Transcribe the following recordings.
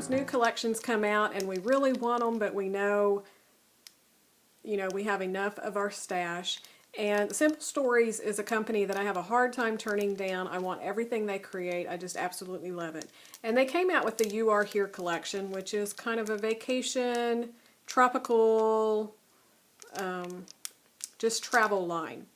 sometimes new collections come out and we really want them, but we know, we have enough of our stash. And Simple Stories is a company that I have a hard time turning down. I want everything they create. I just absolutely love it. And they came out with the You Are Here collection, which is kind of a vacation, tropical, just travel line.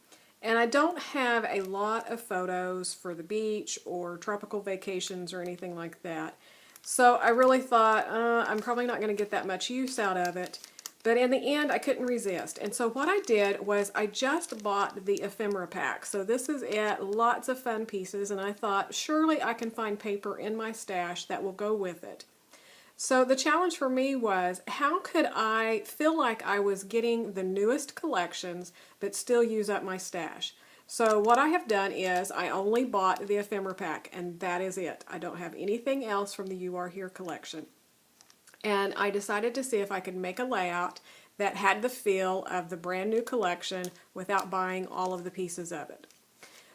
And I don't have a lot of photos for the beach or tropical vacations or anything like that. So I really thought, I'm probably not going to get that much use out of it. But in the end, I couldn't resist. And so what I did was I just bought the ephemera pack. So this is it, lots of fun pieces. And I thought, surely I can find paper in my stash that will go with it. So the challenge for me was, how could I feel like I was getting the newest collections but still use up my stash? So what I have done is I only bought the ephemera pack, and that is it. I don't have anything else from the You Are Here collection. And I decided to see if I could make a layout that had the feel of the brand new collection without buying all of the pieces of it.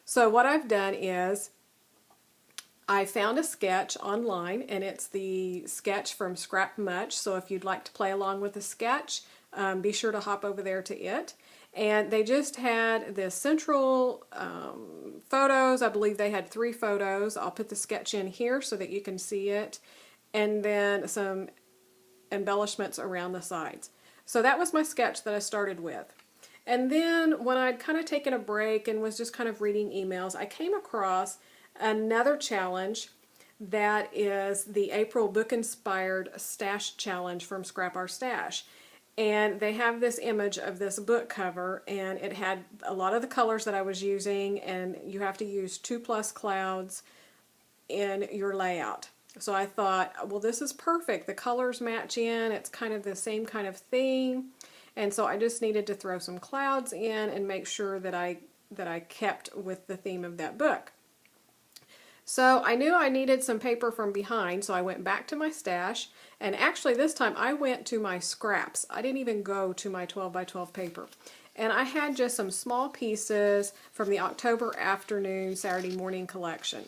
So what I've done is I found a sketch online, and it's the sketch from Scrapbook. So if you'd like to play along with the sketch, be sure to hop over there to it. And they just had the central photos. I believe they had 3 photos. I'll put the sketch in here so that you can see it. And then some embellishments around the sides. So that was my sketch that I started with. And then when I'd kind of taken a break and was just kind of reading emails, I came across another challenge that is the April Book Inspired Stash Challenge from Scrap Our Stash. And they have this image of this book cover, and it had a lot of the colors that I was using, and you have to use 2+ clouds in your layout. So I thought, well, this is perfect. The colors match in. It's kind of the same kind of theme. And so I just needed to throw some clouds in and make sure that I kept with the theme of that book. So I knew I needed some paper from behind, so I went back to my stash. And actually this time I went to my scraps. I didn't even go to my 12x12 paper. And I had just some small pieces from the October afternoon, Saturday morning collection.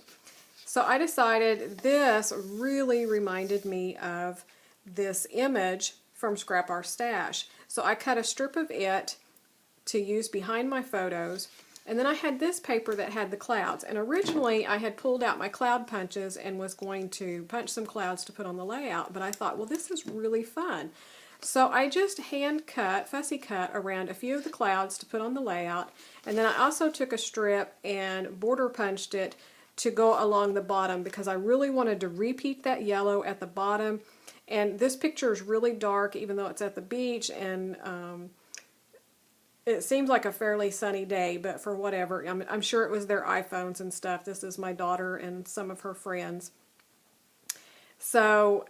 So I decided this really reminded me of this image from Scrap Our Stash. So I cut a strip of it to use behind my photos. And then I had this paper that had the clouds. And originally I had pulled out my cloud punches and was going to punch some clouds to put on the layout. But I thought, well, this is really fun. So I just hand cut, fussy cut around a few of the clouds to put on the layout. And then I also took a strip and border punched it to go along the bottom because I really wanted to repeat that yellow at the bottom. And this picture is really dark even though it's at the beach, and it seems like a fairly sunny day, but for whatever, I'm sure it was their iPhones and stuff. This is my daughter and some of her friends. So,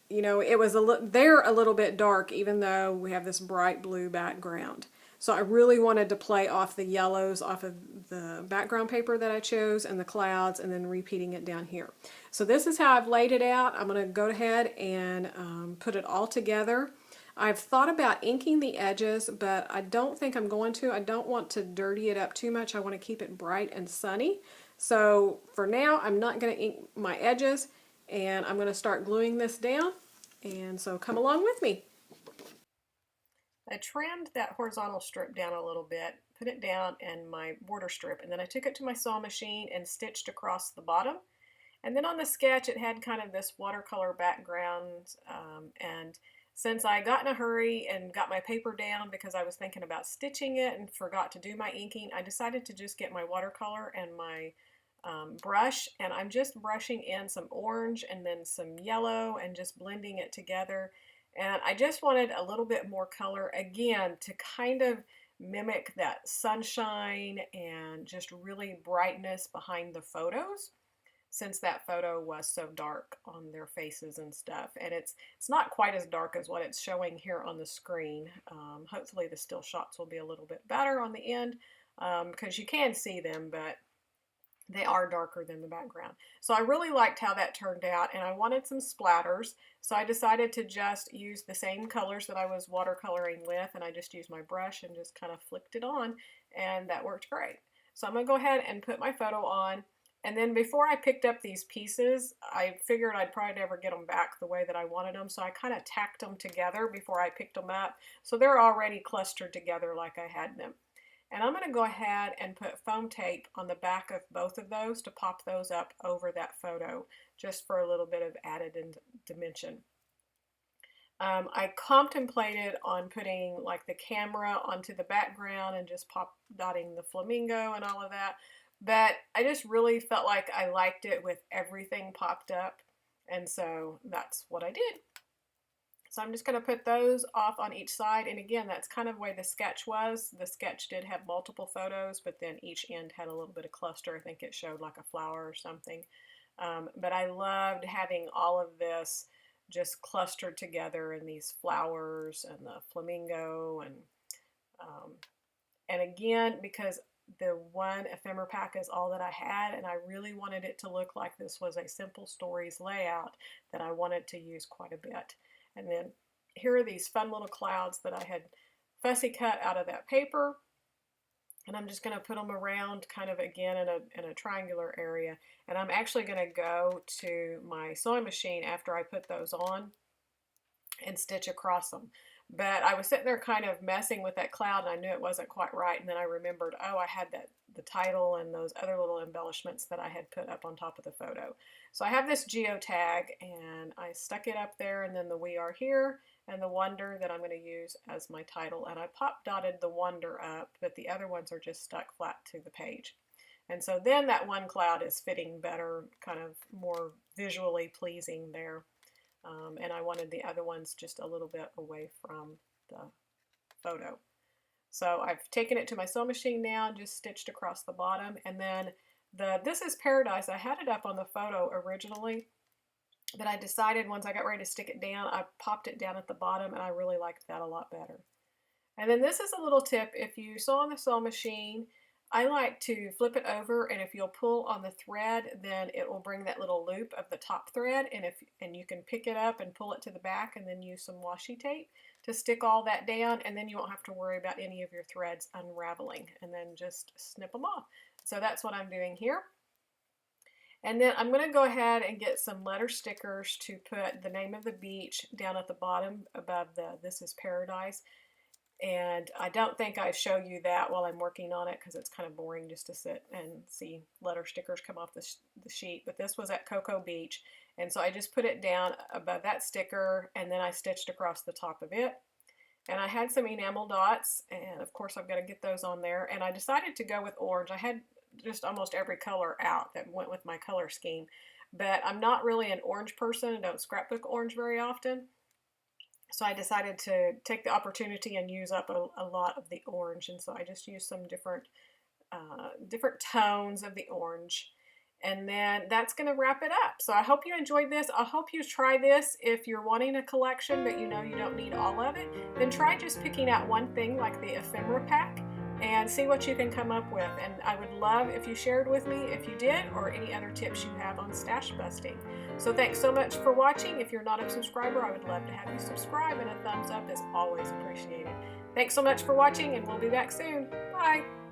it was they're a little bit dark even though we have this bright blue background. So I really wanted to play off the yellows off of the background paper that I chose and the clouds, and then repeating it down here. So this is how I've laid it out. I'm going to go ahead and put it all together. I've thought about inking the edges, but I don't think I'm going to. I don't want to dirty it up too much. I want to keep it bright and sunny. So for now, I'm not going to ink my edges, and I'm going to start gluing this down. And so come along with me. I trimmed that horizontal strip down a little bit, put it down in my border strip, and then I took it to my sewing machine and stitched across the bottom. And then on the sketch it had kind of this watercolor background, and since I got in a hurry and got my paper down because I was thinking about stitching it and forgot to do my inking, I decided to just get my watercolor and my brush, and I'm just brushing in some orange and then some yellow and just blending it together. And I just wanted a little bit more color, again, to kind of mimic that sunshine and just really brightness behind the photos, since that photo was so dark on their faces and stuff. And it's not quite as dark as what it's showing here on the screen. Hopefully the still shots will be a little bit better on the end, because you can see them, but they are darker than the background. So I really liked how that turned out, and I wanted some splatters, so I decided to just use the same colors that I was watercoloring with, and I just used my brush and just kind of flicked it on, and that worked great. So I'm going to go ahead and put my photo on, And then before I picked up these pieces, I figured I'd probably never get them back the way that I wanted them. So I kind of tacked them together before I picked them up. So they're already clustered together like I had them. And I'm going to go ahead and put foam tape on the back of both of those to pop those up over that photo, just for a little bit of added dimension. I contemplated on putting like the camera onto the background and just pop dotting the flamingo and all of that. But I just really felt like I liked it with everything popped up. And so that's what I did. So I'm just going to put those off on each side. And again, that's kind of the way the sketch was. The sketch did have multiple photos, but then each end had a little bit of cluster. I think it showed like a flower or something. But I loved having all of this just clustered together in these flowers and the flamingo. And again, because the one ephemera pack is all that I had, and I really wanted it to look like this was a Simple Stories layout, that I wanted to use quite a bit. And then here are these fun little clouds that I had fussy cut out of that paper. And I'm just going to put them around kind of again in a triangular area. And I'm actually going to go to my sewing machine after I put those on and stitch across them. But I was sitting there kind of messing with that cloud, and I knew it wasn't quite right. And then I remembered, oh, I had the title and those other little embellishments that I had put up on top of the photo. So I have this geotag, and I stuck it up there, and then the "We Are Here" and the "Wonder" that I'm going to use as my title. And I pop dotted the "Wonder" up, but the other ones are just stuck flat to the page. And so then that one cloud is fitting better, kind of more visually pleasing there. And I wanted the other ones just a little bit away from the photo. So I've taken it to my sewing machine now and just stitched across the bottom. And then the "This is Paradise," I had it up on the photo originally, but I decided once I got ready to stick it down, I popped it down at the bottom, and I really liked that a lot better. And then this is a little tip. If you sew on the sewing machine, I like to flip it over, and if you'll pull on the thread, then it will bring that little loop of the top thread, and you can pick it up and pull it to the back, and then use some washi tape to stick all that down, and then you won't have to worry about any of your threads unraveling, and then just snip them off. So that's what I'm doing here. And then I'm going to go ahead and get some letter stickers to put the name of the beach down at the bottom above the "This is Paradise." And I don't think I show you that while I'm working on it, because it's kind of boring just to sit and see letter stickers come off the sheet. But this was at Cocoa Beach, and so I just put it down above that sticker, and then I stitched across the top of it. And I had some enamel dots, and of course I've got to get those on there. And I decided to go with orange. I had just almost every color out that went with my color scheme, but I'm not really an orange person. I don't scrapbook orange very often. So I decided to take the opportunity and use up a lot of the orange, and so I just used some different tones of the orange. And then that's going to wrap it up. So I hope you enjoyed this. I hope you try this. If you're wanting a collection but you know you don't need all of it, then try just picking out one thing like the ephemera pack and see what you can come up with. And I would love if you shared with me if you did, or any other tips you have on stash busting. So thanks so much for watching. If you're not a subscriber, I would love to have you subscribe, and a thumbs up is always appreciated. Thanks so much for watching, and we'll be back soon. Bye.